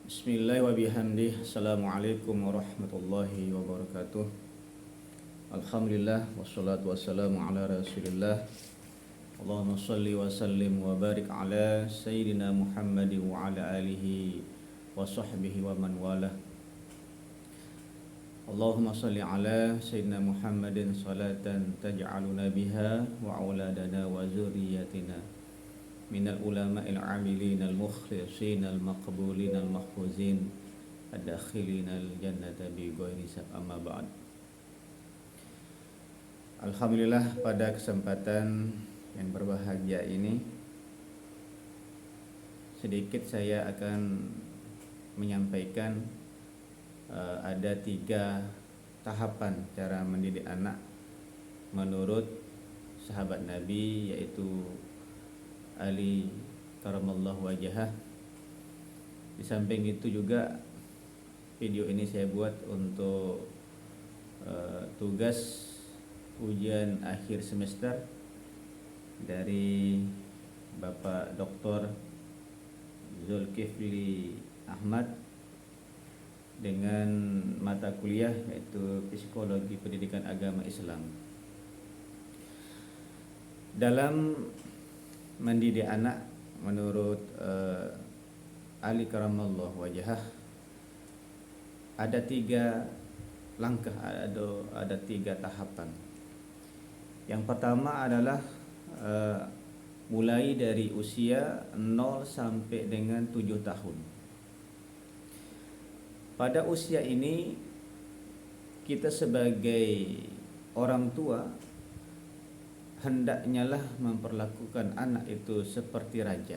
Bismillah wa bihamdih. Assalamualaikum warahmatullahi wabarakatuh. Alhamdulillah wassalatu wassalamu ala Rasulillah. Allahumma salli wa sallim wa barik ala sayyidina Muhammad wa ala alihi wa sahbihi wa man walah. Allahumma salli ala sayyidina Muhammadin salatan taj'aluna biha wa auladana wa zurriyatina minal ulama'il amilin al-mukhlisin al-maqbulin al-mahfuzin ad-dakhilin al-jannata bi ghairi hisab, amma ba'd. Alhamdulillah, pada kesempatan yang berbahagia ini sedikit saya akan menyampaikan ada 3 tahapan cara mendidik anak menurut sahabat Nabi, yaitu Ali karamallahu wajhah. Di samping itu juga video ini saya buat untuk tugas ujian akhir semester dari Bapak Dr. Zulkifli Ahmad dengan mata kuliah yaitu Psikologi Pendidikan Agama Islam. Dalam mendidik anak menurut Ali karamallahu wajhah ada 3 langkah, ada 3 tahapan. Yang pertama adalah mulai dari usia 0 sampai dengan 7 tahun. Pada usia ini kita sebagai orang tua hendaknya lah memperlakukan anak itu seperti raja.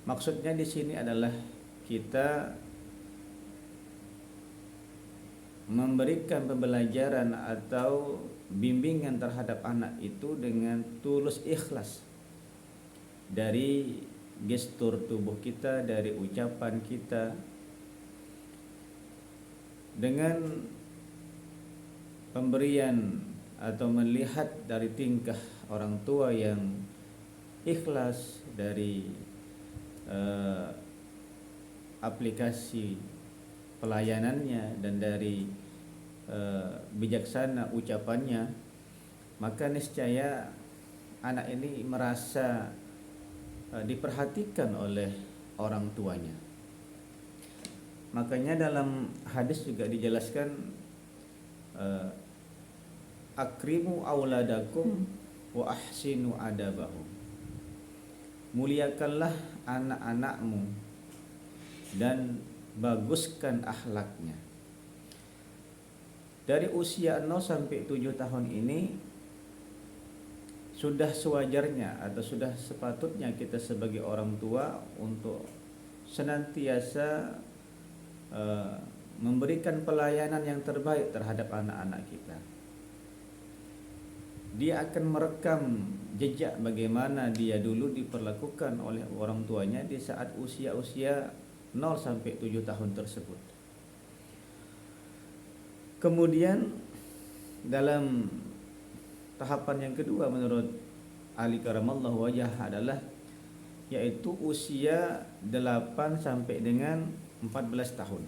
Maksudnya di sini adalah kita memberikan pembelajaran atau bimbingan terhadap anak itu dengan tulus ikhlas, dari gestur tubuh kita, dari ucapan kita, dengan pemberian atau melihat dari tingkah orang tua yang ikhlas, dari aplikasi pelayanannya dan dari bijaksana ucapannya, maka niscaya anak ini merasa diperhatikan oleh orang tuanya. Makanya dalam hadis juga dijelaskan akrimu auladakum wa ahsinu adabahum. Muliakanlah anak-anakmu dan baguskan akhlaknya. Dari usia 0 sampai 7 tahun ini sudah sewajarnya atau sudah sepatutnya kita sebagai orang tua untuk senantiasa memberikan pelayanan yang terbaik terhadap anak-anak kita. Dia akan merekam jejak bagaimana dia dulu diperlakukan oleh orang tuanya di saat usia-usia 0 sampai 7 tahun tersebut. Kemudian dalam tahapan yang kedua menurut Ali karamallahu wajhah adalah yaitu usia 8 sampai dengan 14 tahun.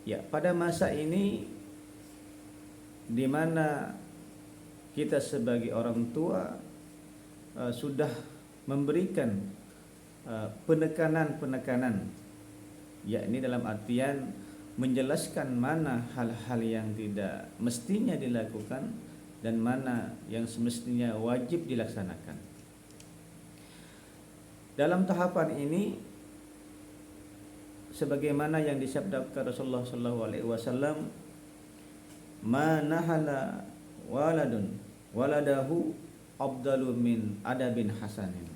Ya, pada masa ini di mana kita sebagai orang tua sudah memberikan penekanan-penekanan, yakni dalam artian menjelaskan mana hal-hal yang tidak mestinya dilakukan dan mana yang semestinya wajib dilaksanakan. Dalam tahapan ini, sebagaimana yang disabdakan Rasulullah SAW, "Ma nahala waladun waladahu afdalu min adabin hasanin."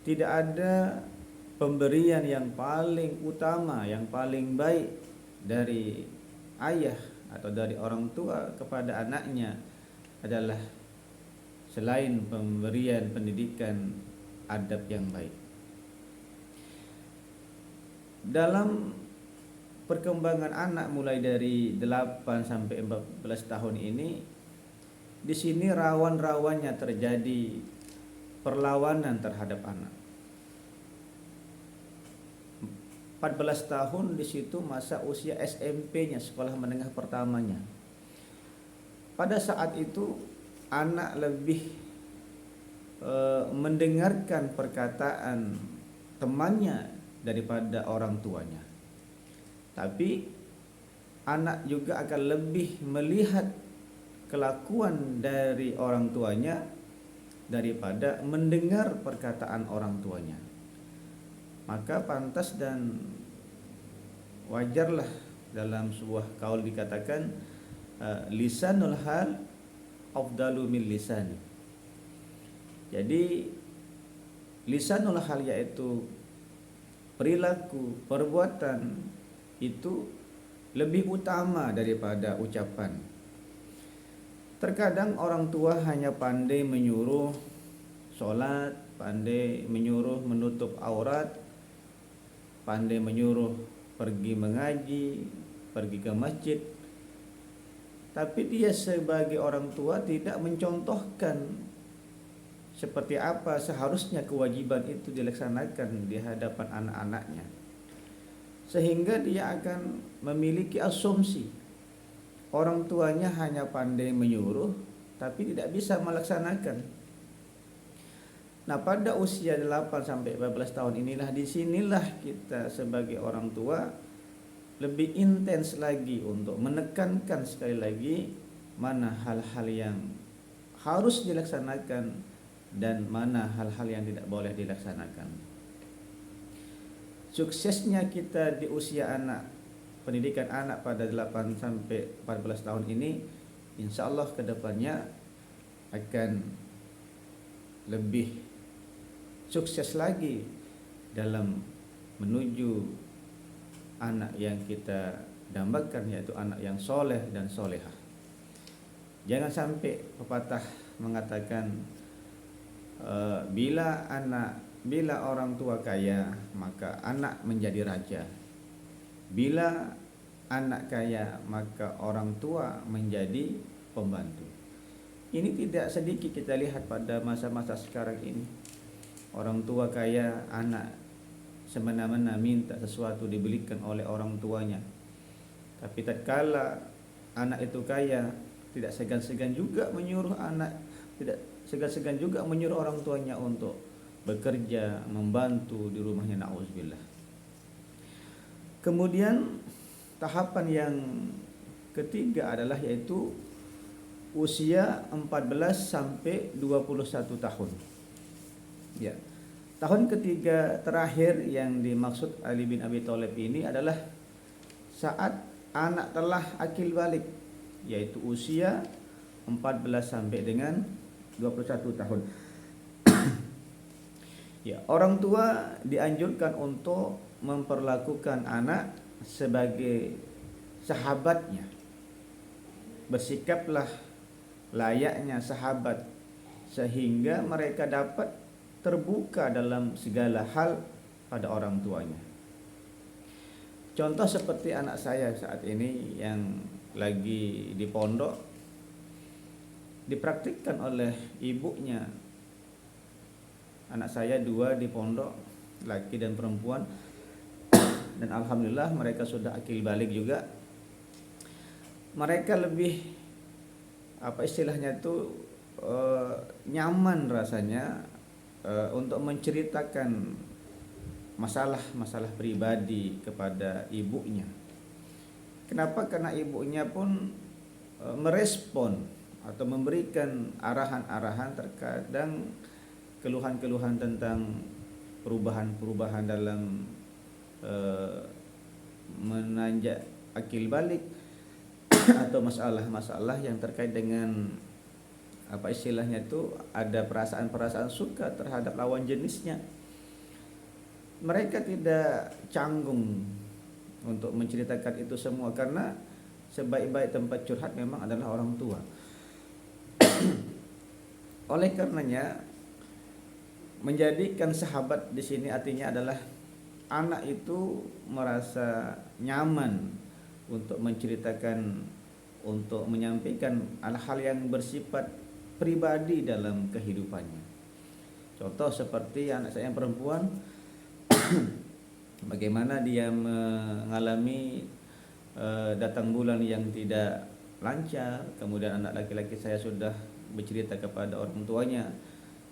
Tidak ada pemberian yang paling utama, yang paling baik dari ayah atau dari orang tua kepada anaknya adalah selain pemberian pendidikan adab yang baik. Dalam perkembangan anak mulai dari 8 sampai 14 tahun ini, di sini rawan-rawannya terjadi perlawanan terhadap anak. 14 tahun di situ masa usia SMP-nya, sekolah menengah pertamanya. Pada saat itu anak lebih mendengarkan perkataan temannya daripada orang tuanya. Tapi anak juga akan lebih melihat kelakuan dari orang tuanya daripada mendengar perkataan orang tuanya. Maka pantas dan wajarlah dalam sebuah kaul dikatakan lisanul hal afdalu min lisani. Jadi lisanul hal yaitu perilaku, perbuatan itu lebih utama daripada ucapan. Terkadang orang tua hanya pandai menyuruh sholat, pandai menyuruh menutup aurat, pandai menyuruh pergi mengaji, pergi ke masjid, tapi dia sebagai orang tua tidak mencontohkan seperti apa seharusnya kewajiban itu dilaksanakan di hadapan anak-anaknya, sehingga dia akan memiliki asumsi orang tuanya hanya pandai menyuruh tapi tidak bisa melaksanakan. Nah, pada usia 8 sampai 14 tahun inilah, disinilah kita sebagai orang tua lebih intens lagi untuk menekankan sekali lagi mana hal-hal yang harus dilaksanakan dan mana hal-hal yang tidak boleh dilaksanakan. Suksesnya kita di usia anak, pendidikan anak pada 8 sampai 14 tahun ini, insya Allah kedepannya akan lebih sukses lagi dalam menuju anak yang kita dambakan, yaitu anak yang soleh dan solehah. Jangan sampai pepatah mengatakan bila orang tua kaya maka anak menjadi raja, bila anak kaya maka orang tua menjadi pembantu. Ini tidak sedikit kita lihat pada masa-masa sekarang ini. Orang tua kaya, anak semena-mena minta sesuatu dibelikan oleh orang tuanya. Tapi tatkala anak itu kaya, tidak segan-segan juga menyuruh anak, tidak segan-segan juga menyuruh orang tuanya untuk bekerja, membantu di rumahnya, na'udzubillah. Kemudian tahapan yang ketiga adalah yaitu usia 14 sampai 21 tahun. Ya. Tahun ketiga terakhir yang dimaksud Ali bin Abi Thalib ini adalah saat anak telah akil balik, yaitu usia 14 sampai dengan 21 tahun. Ya, orang tua dianjurkan untuk memperlakukan anak sebagai sahabatnya. Bersikaplah layaknya sahabat sehingga mereka dapat terbuka dalam segala hal pada orang tuanya. Contoh seperti anak saya saat ini yang lagi di pondok, dipraktikkan oleh ibunya. Anak saya 2 di pondok, laki dan perempuan, dan alhamdulillah mereka sudah akil balik juga. Mereka lebih istilahnya itu nyaman rasanya untuk menceritakan masalah-masalah pribadi kepada ibunya. Kenapa? Karena ibunya pun merespon atau memberikan arahan-arahan, terkadang keluhan-keluhan tentang perubahan-perubahan dalam menanjak akil balik atau masalah-masalah yang terkait dengan istilahnya itu ada perasaan-perasaan suka terhadap lawan jenisnya. Mereka tidak canggung untuk menceritakan itu semua karena sebaik-baik tempat curhat memang adalah orang tua. Oleh karenanya menjadikan sahabat di sini artinya adalah anak itu merasa nyaman untuk menceritakan, untuk menyampaikan hal-hal yang bersifat pribadi dalam kehidupannya. Contoh seperti anak saya yang perempuan bagaimana dia mengalami datang bulan yang tidak lancar, kemudian anak laki-laki saya sudah bercerita kepada orang tuanya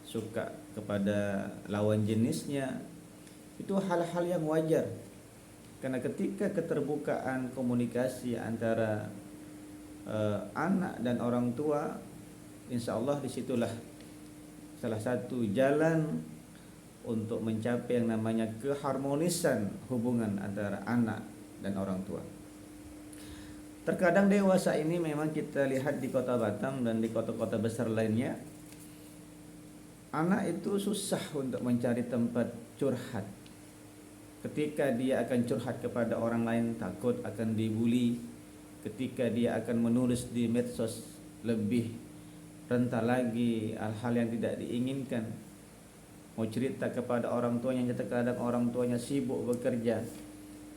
suka kepada lawan jenisnya. Itu hal-hal yang wajar, karena ketika keterbukaan komunikasi antara anak dan orang tua, insya Allah disitulah salah satu jalan untuk mencapai yang namanya keharmonisan hubungan antara anak dan orang tua. Terkadang dewasa ini memang kita lihat di kota Batam dan di kota-kota besar lainnya, anak itu susah untuk mencari tempat curhat. Ketika dia akan curhat kepada orang lain, takut akan dibully. Ketika dia akan menulis di medsos, lebih rentan lagi hal-hal yang tidak diinginkan. Mau cerita kepada orang tuanya, terkadang orang tuanya sibuk bekerja.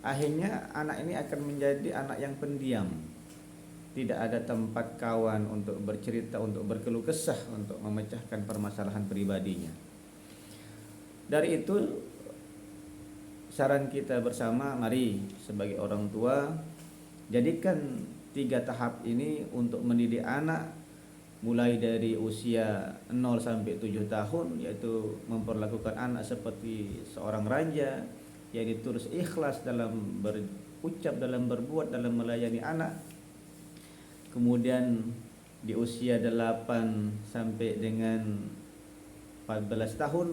Akhirnya anak ini akan menjadi anak yang pendiam. Tidak ada tempat kawan untuk bercerita, untuk berkeluh kesah, untuk memecahkan permasalahan pribadinya. Dari itu, saran kita bersama, mari sebagai orang tua jadikan 3 tahap ini untuk mendidik anak mulai dari usia 0 sampai 7 tahun, yaitu memperlakukan anak seperti seorang raja, yaitu terus ikhlas dalam berucap, dalam berbuat, dalam melayani anak. Kemudian di usia 8 sampai dengan 14 tahun,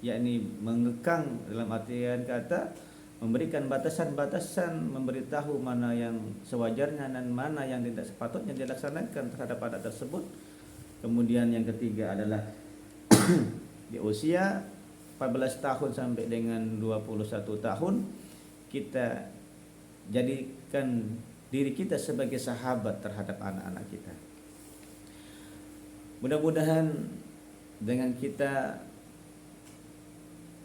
yakni mengekang dalam artian kata memberikan batasan-batasan, memberitahu mana yang sewajarnya dan mana yang tidak sepatutnya dilaksanakan terhadap anak tersebut. Kemudian yang ketiga adalah di usia 14 tahun sampai dengan 21 tahun, kita jadikan diri kita sebagai sahabat terhadap anak-anak kita. Mudah-mudahan dengan kita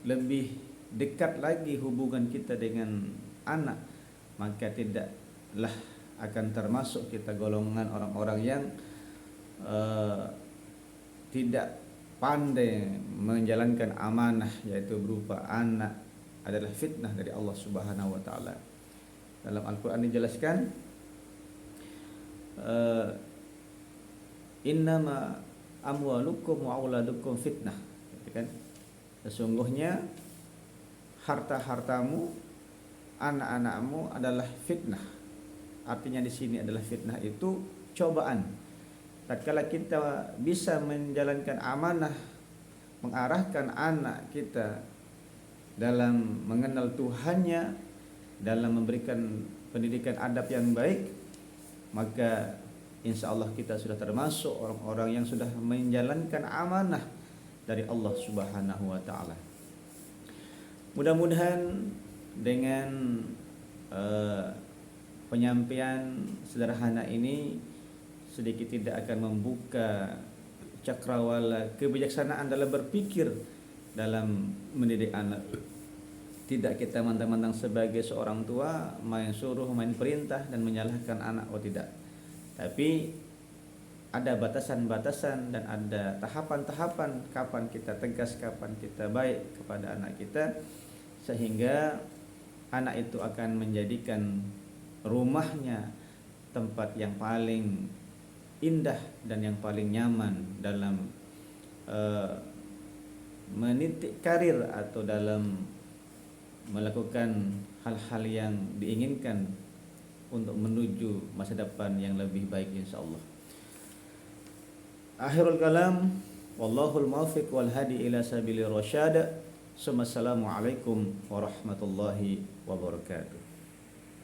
lebih dekat lagi hubungan kita dengan anak, maka tidaklah akan termasuk kita golongan orang-orang yang tidak pandai menjalankan amanah, yaitu berupa anak adalah fitnah dari Allah Subhanahu wa taala. Dalam Al-Qur'an dijelaskan, innama amwalukum wa auladukum fitnah, kan? Sesungguhnya harta-hartamu, anak-anakmu adalah fitnah. Artinya di sini adalah fitnah itu cobaan. Tatkala kita bisa menjalankan amanah, mengarahkan anak kita dalam mengenal Tuhannya, dalam memberikan pendidikan adab yang baik, maka insya Allah kita sudah termasuk orang-orang yang sudah menjalankan amanah dari Allah Subhanahu wa taala. Mudah-mudahan dengan penyampaian sederhana ini sedikit tidak akan membuka cakrawala kebijaksanaan dalam berpikir dalam mendidik anak. Tidak kita mandang-mandang sebagai seorang tua main suruh, main perintah dan menyalahkan anak, oh tidak. Tapi ada batasan-batasan dan ada tahapan-tahapan kapan kita tegas, kapan kita baik kepada anak kita, sehingga anak itu akan menjadikan rumahnya tempat yang paling indah dan yang paling nyaman dalam menitik karir atau dalam melakukan hal-hal yang diinginkan untuk menuju masa depan yang lebih baik insyaallah. Akhirul kalam, wallahul muwaffiq wal hadi ila sabilir rasyad. Assalamualaikum warahmatullahi wabarakatuh.